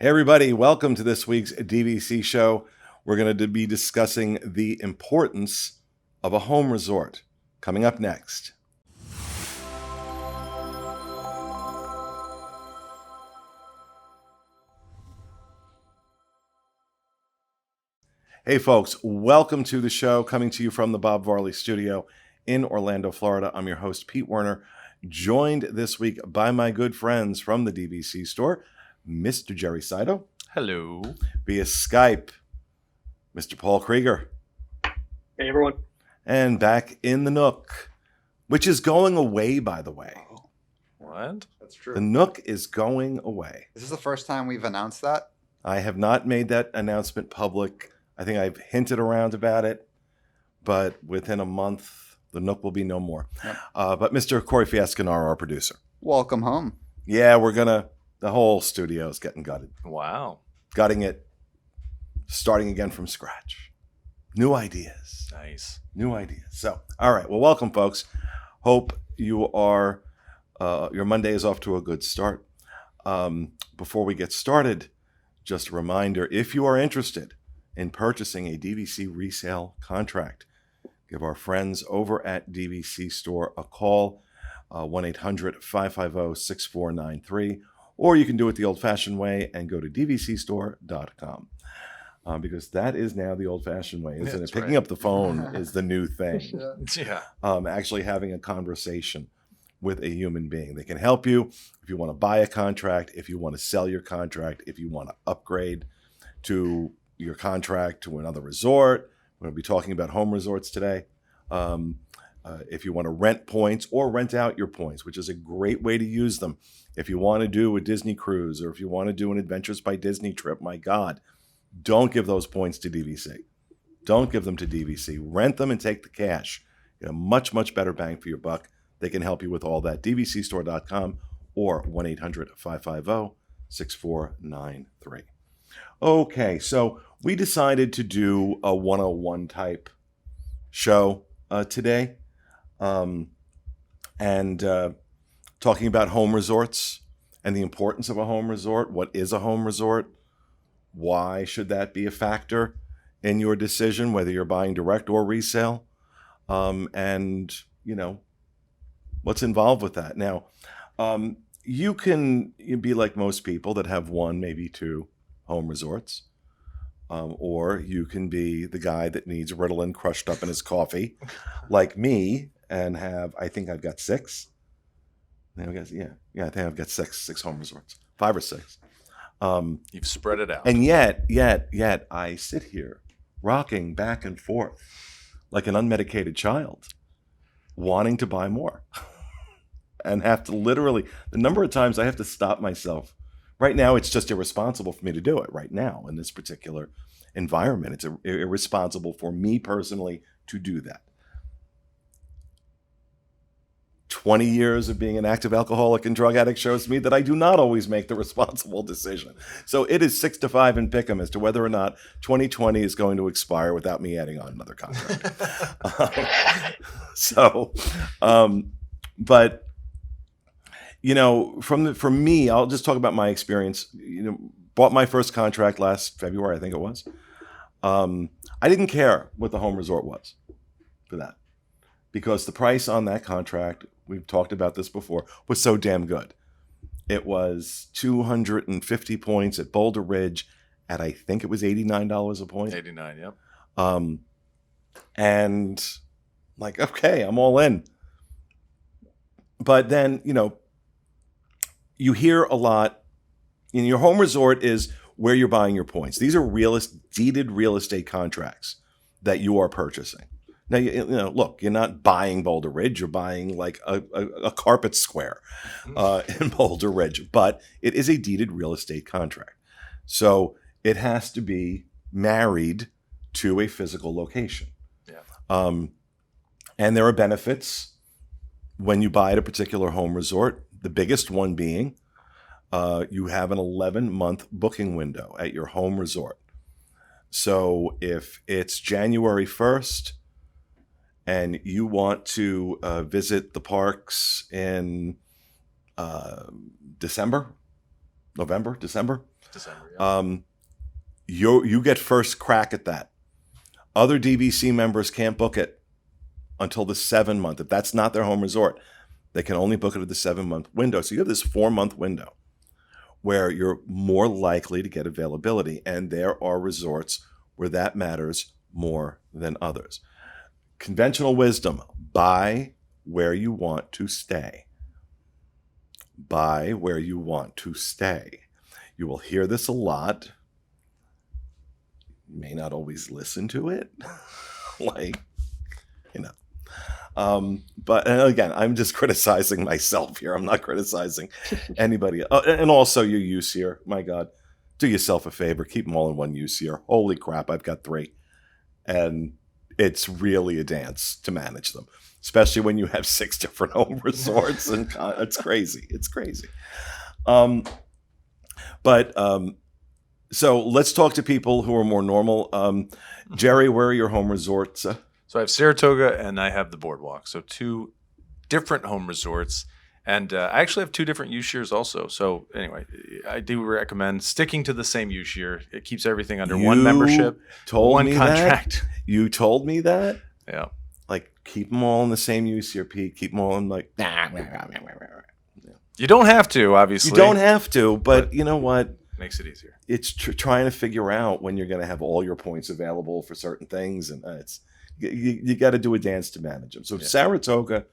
Hey everybody, welcome to this week's DVC show. We're going to be discussing the importance of a home resort. Coming up next. Hey folks, welcome to the show, coming to you from the Bob Varley studio in Orlando, Florida. I'm your host, Pete Werner, joined this week by my good friends from the DVC Store, Mr. Jerry Saito. Hello. Via Skype, Mr. Paul Krieger. Hey, everyone. And back in the Nook, which is going away, by the way. What? That's true. The Nook is going away. Is this the first time we've announced that? I have not made that announcement public. I think I've hinted around about it, but within a month, the Nook will be no more. Yep. But Mr. Corey Fiascanar, our producer. Welcome home. Yeah, the whole studio is getting gutted. Wow. Gutting it, starting again from scratch. New ideas. Nice. New ideas. So, all right. Well, welcome, folks. Hope you are, your Monday is off to a good start. Before we get started, just a reminder, if you are interested in purchasing a DVC resale contract, give our friends over at DVC Store a call, 1-800-550-6493, or you can do it the old-fashioned way and go to dvcstore.com. Because that is now the old-fashioned way, isn't it? Picking up the phone is the new thing. Yeah. Actually having a conversation with a human being. They can help you if you want to buy a contract, if you want to sell your contract, if you want to upgrade to your contract to another resort. We're going to be talking about home resorts today. If you want to rent points or rent out your points, which is a great way to use them. If you want to do a Disney cruise or if you want to do an Adventures by Disney trip, my God, don't give those points to DVC. Don't give them to DVC. Rent them and take the cash. Get a much, much better bang for your buck. They can help you with all that. DVCstore.com or 1-800-550-6493. Okay, so we decided to do a 101 type show today. Talking about home resorts and the importance of a home resort. What is a home resort? Why should that be a factor in your decision, whether you're buying direct or resale? And, you know, what's involved with that? Now, you can be like most people that have one, maybe two home resorts. Or you can be the guy that needs Ritalin crushed up in his coffee, like me, and I think I've got six. I think I've got six home resorts, 5 or 6. You've spread it out. And yet I sit here rocking back and forth like an unmedicated child, wanting to buy more and have to literally, the number of times I have to stop myself. Right now, it's just irresponsible for me to do it right now in this particular environment. It's irresponsible for me personally to do that. 20 years of being an active alcoholic and drug addict shows me that I do not always make the responsible decision. So it is 6-5 in pick'em as to whether or not 2020 is going to expire without me adding on another contract. But you know, for me, I'll just talk about my experience. You know, bought my first contract last February, I think it was. I didn't care what the home resort was for that, because the price on that contract, we've talked about this before, was so damn good. It was 250 points at Boulder Ridge at, I think it was $89 a point. 89, yep. And like, okay, I'm all in. But then, you know, you hear a lot, in your home resort is where you're buying your points. These are deeded real estate contracts that you are purchasing. Now, you know, look, you're not buying Boulder Ridge. You're buying like a carpet square in Boulder Ridge, but it is a deeded real estate contract. So it has to be married to a physical location. Yeah. And there are benefits when you buy at a particular home resort. The biggest one being you have an 11-month booking window at your home resort. So if it's January 1st and you want to visit the parks in December, December. Yeah. You get first crack at that. Other DVC members can't book it until the 7-month. If that's not their home resort, they can only book it at the 7-month window. So you have this 4-month window where you're more likely to get availability. And there are resorts where that matters more than others. Conventional wisdom, buy where you want to stay. Buy where you want to stay. You will hear this a lot. You may not always listen to it. But and again, I'm just criticizing myself here. I'm not criticizing anybody. And also your use here. My God, do yourself a favor. Keep them all in one use here. Holy crap, I've got 3. And it's really a dance to manage them, especially when you have 6 different home resorts. And it's crazy. It's crazy. So let's talk to people who are more normal. Jerry, where are your home resorts? So I have Saratoga and I have the Boardwalk. So 2 different home resorts. And I actually have 2 different use years also. So anyway, I do recommend sticking to the same use year. It keeps everything under one membership, one contract. You told me that? Yeah. Like, keep them all in the same use year, Pete. Keep them all in You don't have to, obviously. You don't have to, but you know what? Makes it easier. It's trying to figure out when you're going to have all your points available for certain things. And you got to do a dance to manage them. So Saratoga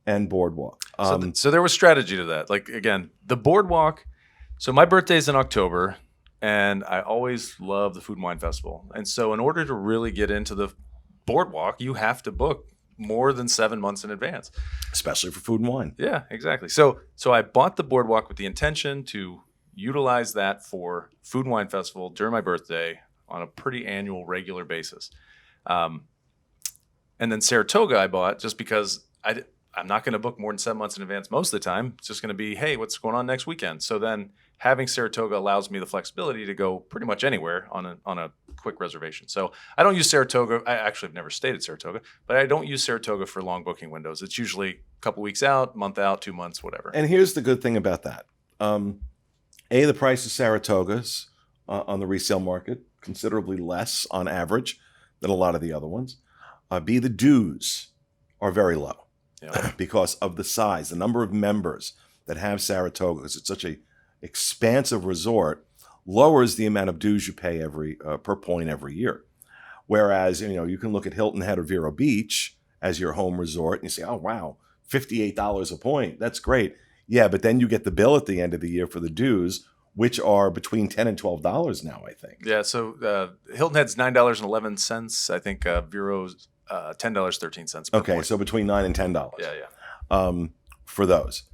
and Boardwalk. So there was strategy to that. Like, again, the Boardwalk. So my birthday's in October, and I always love the Food and Wine Festival. And so in order to really get into the Boardwalk, you have to book more than 7 months in advance. Especially for food and wine. Yeah, exactly. So I bought the Boardwalk with the intention to utilize that for Food and Wine Festival during my birthday on a pretty annual, regular basis. And then Saratoga I bought just because I'm not going to book more than 7 months in advance most of the time. It's just going to be, hey, what's going on next weekend? So then having Saratoga allows me the flexibility to go pretty much anywhere on a quick reservation. So I don't use Saratoga. I actually have never stayed at Saratoga, but I don't use Saratoga for long booking windows. It's usually a couple weeks out, month out, 2 months, whatever. And here's the good thing about that. The price of Saratogas on the resale market, considerably less on average than a lot of the other ones. B, the dues are very low because of the size, the number of members that have Saratoga, because it's such a expansive resort, lowers the amount of dues you pay every per point every year. Whereas, you can look at Hilton Head or Vero Beach as your home resort and you say, oh, wow, $58 a point. That's great. Yeah, but then you get the bill at the end of the year for the dues, which are between $10 and $12 now, I think. Yeah, so Hilton Head's $9.11. I think Vero's $10.13 per point. So between $9 and $10. Yeah. For those.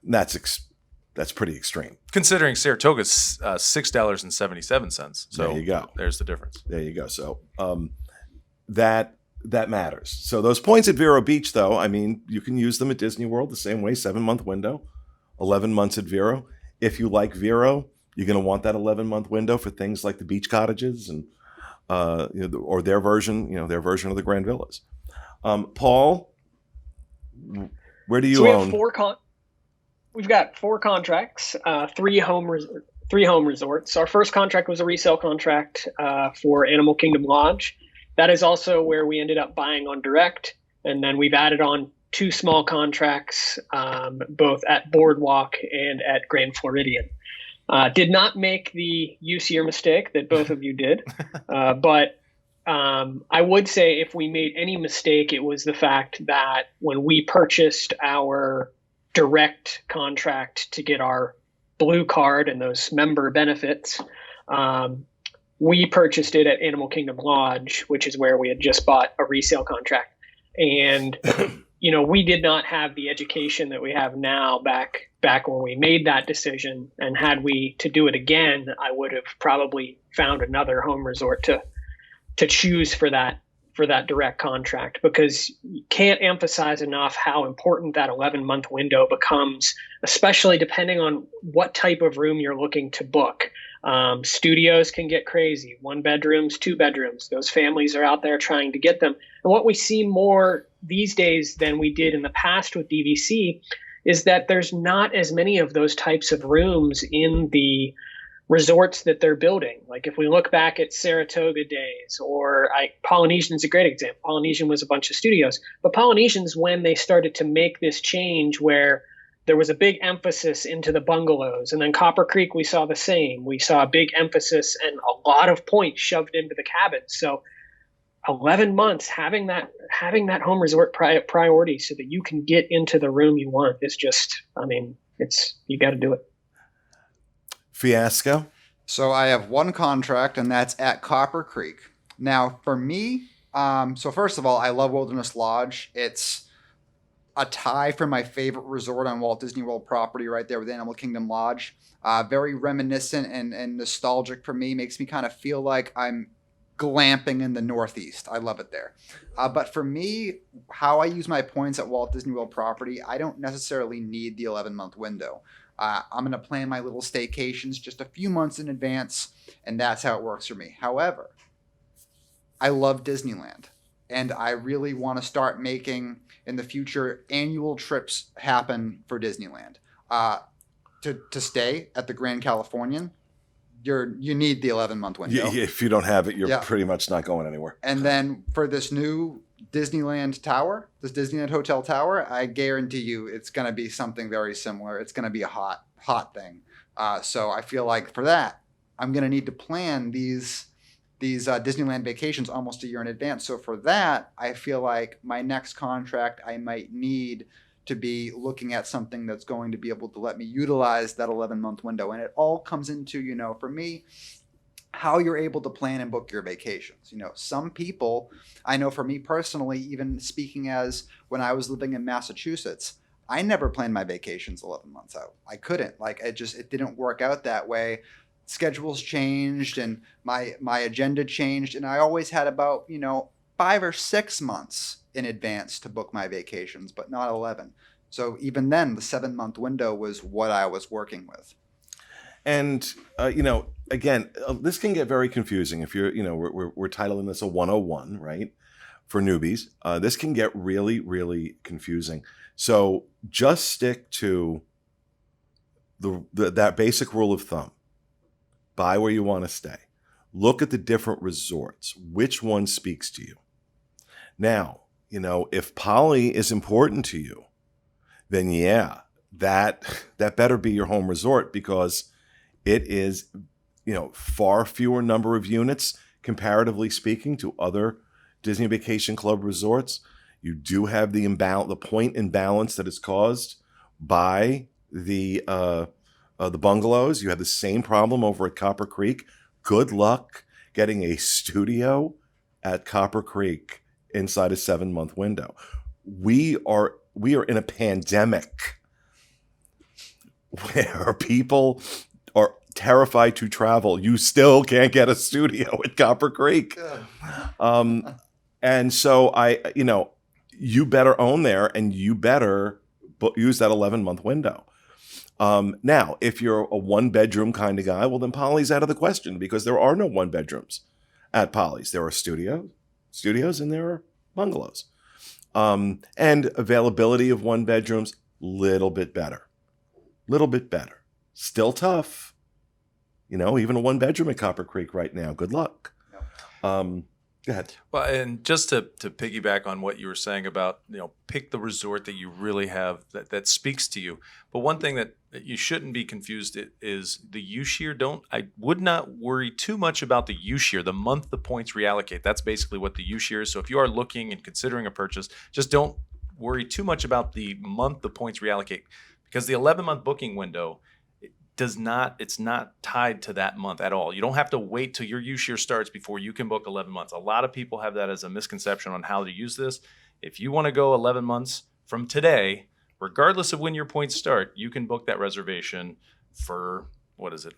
That's pretty extreme. Considering Saratoga's $6.77. So there you go. There's the difference. There you go. So that matters. So those points at Vero Beach, though, I mean, you can use them at Disney World the same way, 7-month window, 11 months at Vero. If you like Vero, you're going to want that 11-month window for things like the beach cottages and or their version of the Grand Villas. Paul, where do you own? We've got 4 contracts, 3 home resorts. Our first contract was a resale contract for Animal Kingdom Lodge. That is also where we ended up buying on direct, and then we've added on 2 small contracts, both at Boardwalk and at Grand Floridian. Did not make the use year mistake that both of you did, but I would say if we made any mistake, it was the fact that when we purchased our direct contract to get our blue card and those member benefits, we purchased it at Animal Kingdom Lodge, which is where we had just bought a resale contract. And we did not have the education that we have now back when we made that decision. And had we to do it again, I would have probably found another home resort to choose for that direct contract, because you can't emphasize enough how important that 11-month window becomes, especially depending on what type of room you're looking to book. Studios can get crazy, 1 bedrooms, 2 bedrooms. Those families are out there trying to get them. And what we see more these days than we did in the past with DVC is that there's not as many of those types of rooms in the resorts that they're building. Like if we look back at Saratoga days, or Polynesian's a great example. Polynesian was a bunch of studios, but Polynesian's when they started to make this change where there was a big emphasis into the bungalows. And then Copper Creek, we saw the same. We saw a big emphasis and a lot of points shoved into the cabins. So 11 months having that home resort priority so that you can get into the room you want is just, I mean, you got to do it. Fiasco. So I have one contract, and that's at Copper Creek. Now, for me, so first of all, I love Wilderness Lodge. It's a tie for my favorite resort on Walt Disney World property right there with Animal Kingdom Lodge. Very reminiscent and nostalgic for me. Makes me kind of feel like I'm glamping in the Northeast. I love it there. But for me, how I use my points at Walt Disney World property, I don't necessarily need the 11-month window. I'm going to plan my little staycations just a few months in advance, and that's how it works for me. However, I love Disneyland, and I really want to start making, in the future, annual trips happen for Disneyland. To stay at the Grand Californian, you need the 11-month window. If you don't have it, you're Yeah. pretty much not going anywhere. And then for this new Disneyland Tower, this Disneyland Hotel Tower, I guarantee you it's going to be something very similar. It's going to be a hot thing. So I feel like for that, I'm going to need to plan these Disneyland vacations almost a year in advance. So for that, I feel like my next contract, I might need to be looking at something that's going to be able to let me utilize that 11-month window. And it all comes into, for me, how you're able to plan and book your vacations. Some people, I know for me personally, even speaking as when I was living in Massachusetts, I never planned my vacations 11 months out. I couldn't. It didn't work out that way. Schedules changed and my agenda changed. And I always had about, 5 or 6 months in advance to book my vacations, but not 11. So even then, the 7-month window was what I was working with. And, again, this can get very confusing if you're, we're titling this a 101, right? For newbies. This can get really, really confusing. So just stick to that basic rule of thumb. Buy where you want to stay. Look at the different resorts. Which one speaks to you? Now, if Poly is important to you, then yeah, that better be your home resort, because it is, far fewer number of units comparatively speaking to other Disney Vacation Club resorts. You do have the point imbalance that is caused by the bungalows. You have the same problem over at Copper Creek. Good luck getting a studio at Copper Creek inside a 7-month window. We are in a pandemic where people are terrified to travel. You still can't get a studio at Copper Creek. And so you better own there, and you better use that 11-month window. Now, if you're a 1-bedroom kind of guy, well, then Poly's out of the question, because there are no 1-bedrooms at Poly's. There are studios, and there are bungalows. And availability of 1-bedrooms, little bit better. Still tough. Even a 1-bedroom at Copper Creek right now. Good luck. Go ahead. Well, and just to piggyback on what you were saying about, pick the resort that you really have that speaks to you. But one thing that you shouldn't be confused is the Usher. I would not worry too much about the Usher, the month the points reallocate. That's basically what the Usher is. So if you are looking and considering a purchase, just don't worry too much about the month the points reallocate, because the 11-month booking window, it's not tied to that month at all. You don't have to wait till your use year starts before you can book 11 months. A lot of people have that as a misconception on how to use this. If you want to go 11 months from today, regardless of when your points start, you can book that reservation for,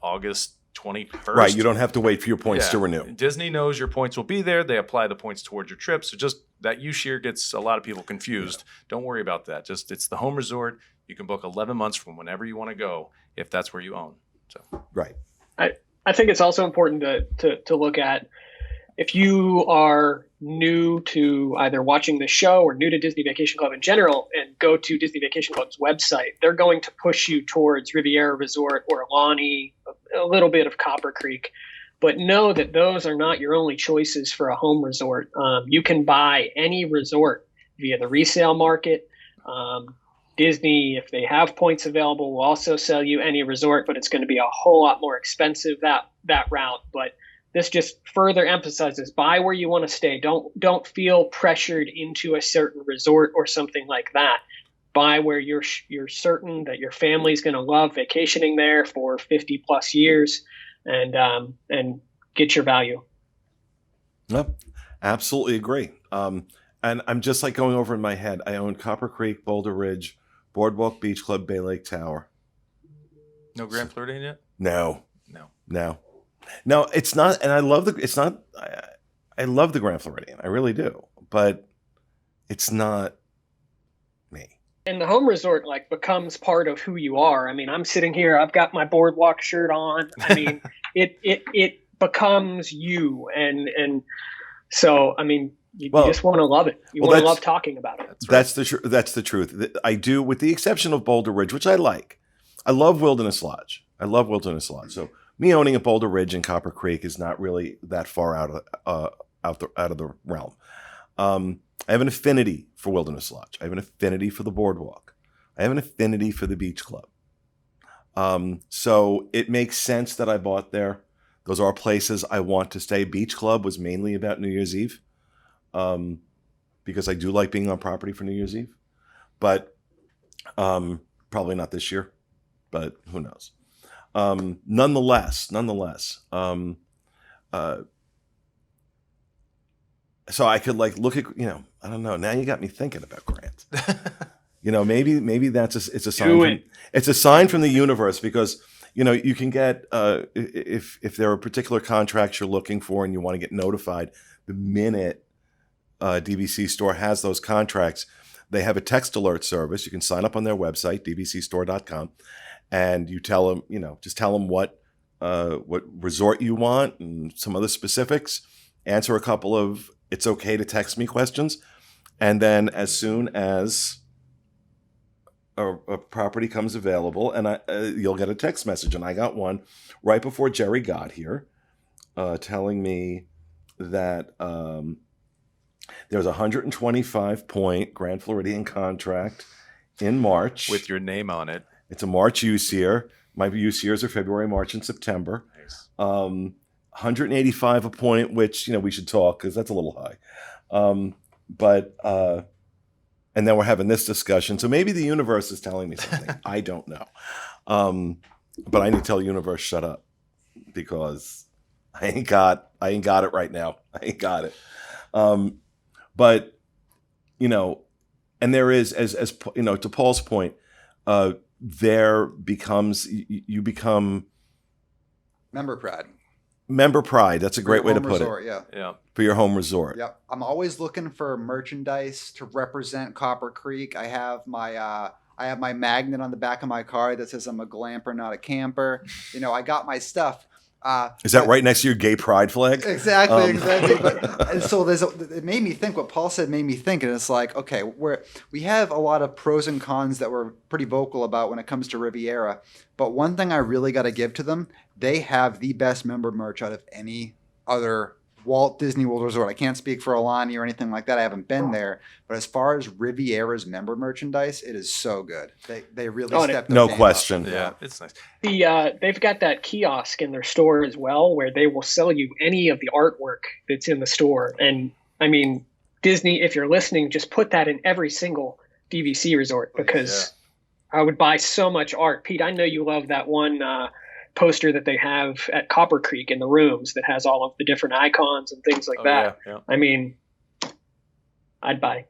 August 21st? Right. You don't have to wait for your points to renew. Disney knows your points will be there. They apply the points towards your trip. So just that use year gets a lot of people confused. Yeah. Don't worry about that. It's the home resort. You can book 11 months from whenever you want to go, if that's where you own. So right. I think it's also important to look at, if you are new to either watching the show or new to Disney Vacation Club in general, and go to Disney Vacation Club's website, they're going to push you towards Riviera Resort or Alani, a little bit of Copper Creek. But know that those are not your only choices for a home resort. You can buy any resort via the resale market. Disney, if they have points available, will also sell you any resort, but it's going to be a whole lot more expensive that route. But this just further emphasizes buy where you want to stay. Don't feel pressured into a certain resort or something like that. Buy where you're certain that your family's going to love vacationing there for 50 plus years, and get your value. Yep, absolutely agree. And I'm just like going over in my head. I own Copper Creek, Boulder Ridge, Boardwalk Beach Club, Bay Lake Tower. No Grand Floridian yet? No, it's not. And I love I love the Grand Floridian. I really do. But it's not me. And the home resort becomes part of who you are. I mean, I'm sitting here, I've got my Boardwalk shirt on. I mean, it becomes you. And so, I mean, you just want to love it. You want to love talking about it. That's the truth. I do, with the exception of Boulder Ridge, which I like. I love Wilderness Lodge. So me owning a Boulder Ridge and Copper Creek is not really that far out of the realm. I have an affinity for Wilderness Lodge. I have an affinity for the Boardwalk. I have an affinity for the Beach Club. So it makes sense that I bought there. Those are places I want to stay. Beach Club was mainly about New Year's Eve, because I do like being on property for New Year's Eve. But probably not this year, but who knows? Nonetheless, so I could look at, I don't know. Now you got me thinking about Grant. Maybe it's a sign. It's a sign from the universe, because you can get if there are particular contracts you're looking for and you want to get notified the minute DVC Store has those contracts. They have a text alert service. You can sign up on their website, dvcstore.com, and you tell them, just tell them what resort you want and some other specifics. Answer a couple of "it's okay to text me" questions, and then as soon as a property comes available, and you'll get a text message. And I got one right before Jerry got here, telling me that there's a 125-point Grand Floridian contract in March with your name on it. It's a March use year. My use years are February, March, and September. Nice. 185 a point, which we should talk, because that's a little high. And then we're having this discussion. So maybe the universe is telling me something. I don't know. But I need to tell the universe, shut up, because I ain't got it right now. I ain't got it. But and there is, as to Paul's point, there becomes, you become Member pride. Member pride. That's a great way to put resort, it. Yeah. For your home resort. Yep. I'm always looking for merchandise to represent Copper Creek. I have my magnet on the back of my car that says I'm a glamper, not a camper. I got my stuff. Is that right next to your gay pride flag? Exactly. But so it made me think. What Paul said made me think, and it's like, okay, we have a lot of pros and cons that we're pretty vocal about when it comes to Riviera. But one thing I really got to give to them, they have the best member merch out of any other Walt Disney World Resort. I can't speak for Alani or anything like that. I haven't been there. But as far as Riviera's member merchandise, it is so good. They really stepped up. No question. Yeah, it's nice. They've got that kiosk in their store as well, where they will sell you any of the artwork that's in the store. And I mean, Disney, if you're listening, just put that in every single DVC resort, because I would buy so much art. Pete, I know you love that one poster that they have at Copper Creek in the rooms that has all of the different icons and things like that. Yeah. I mean, I'd buy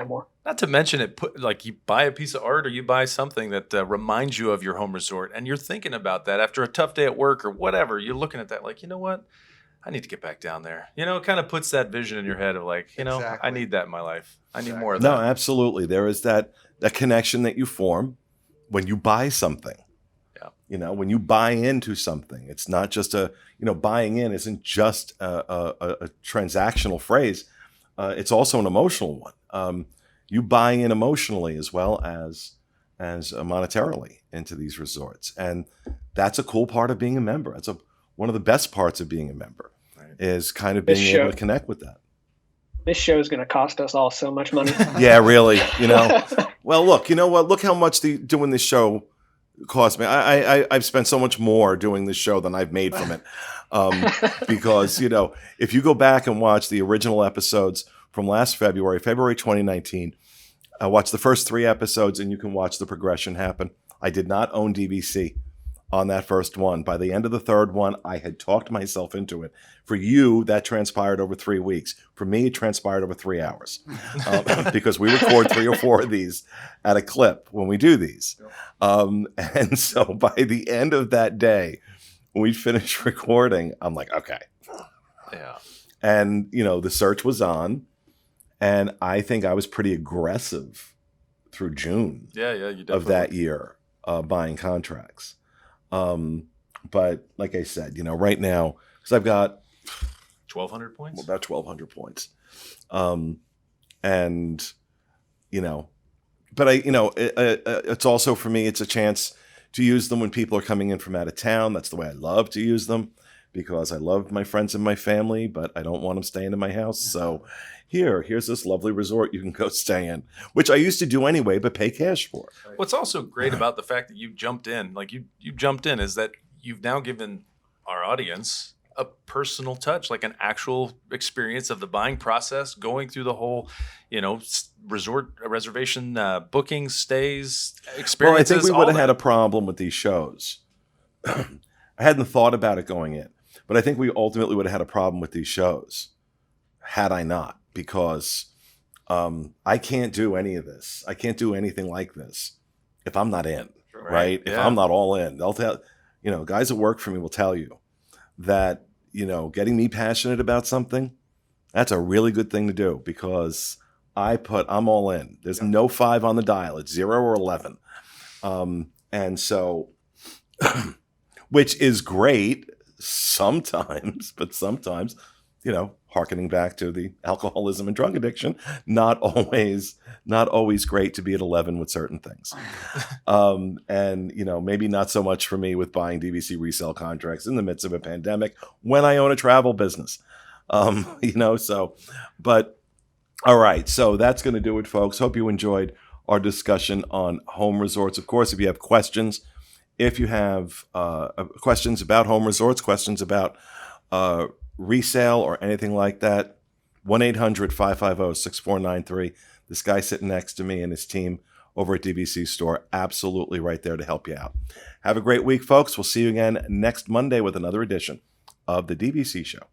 more. Not to mention you buy a piece of art or you buy something that reminds you of your home resort, and you're thinking about that after a tough day at work or whatever. You're looking at that you know what? I need to get back down there. It kind of puts that vision in your head of Exactly. I need that in my life. I need more of that. No, absolutely. There is that connection that you form when you buy something. When you buy into something, it's not just buying in isn't just a transactional phrase. It's also an emotional one. You buy in emotionally as well as monetarily into these resorts. And that's a cool part of being a member. That's one of the best parts of being a member, Right. is kind of This being able show- to connect with that. This show is going to cost us all so much money. Yeah, really. Well, look, you know what? Look how much doing this show cost me. I've spent so much more doing this show than I've made from it. Because, if you go back and watch the original episodes from last February 2019, watch the first 3 episodes and you can watch the progression happen. I did not own DVC on that first one. By the end of the third one, I had talked myself into it. For you, that transpired over 3 weeks. For me, it transpired over 3 hours, because we record 3 or 4 of these at a clip when we do these. And so by the end of that day, when we finished recording, I'm like, okay. Yeah. And, the search was on, and I think I was pretty aggressive through June Yeah, you definitely of that year, buying contracts. But like I said, right now, because I've got 1,200 points. about 1,200 points. And, but it's also for me, it's a chance to use them when people are coming in from out of town. That's the way I love to use them, because I love my friends and my family, but I don't want them staying in my house. So here's this lovely resort you can go stay in, which I used to do anyway, but pay cash for. What's also great about the fact that you jumped in, like you jumped in, is that you've now given our audience a personal touch, like an actual experience of the buying process, going through the whole, resort reservation, booking, stays, experiences. Well, I think we all would have that. had a problem with these shows. I hadn't thought about it going in, but I think we ultimately would have had a problem with these shows had I not, because I can't do any of this. I can't do anything like this if I'm not in, right? If Yeah. I'm not all in. They'll tell, guys that work for me will tell you that, getting me passionate about something, that's a really good thing to do, because I'm all in. There's no 5 on the dial. It's 0 or 11. And so, which is great sometimes, but sometimes, hearkening back to the alcoholism and drug addiction, not always great to be at 11 with certain things. And, maybe not so much for me with buying DVC resale contracts in the midst of a pandemic when I own a travel business. But all right. So that's going to do it, folks. Hope you enjoyed our discussion on home resorts. Of course, if you have questions, questions about home resorts, questions about resale or anything like that, 1-800-550-6493. This guy sitting next to me and his team over at DVC Store, absolutely right there to help you out. Have a great week, folks. We'll see you again next Monday with another edition of the DVC Show.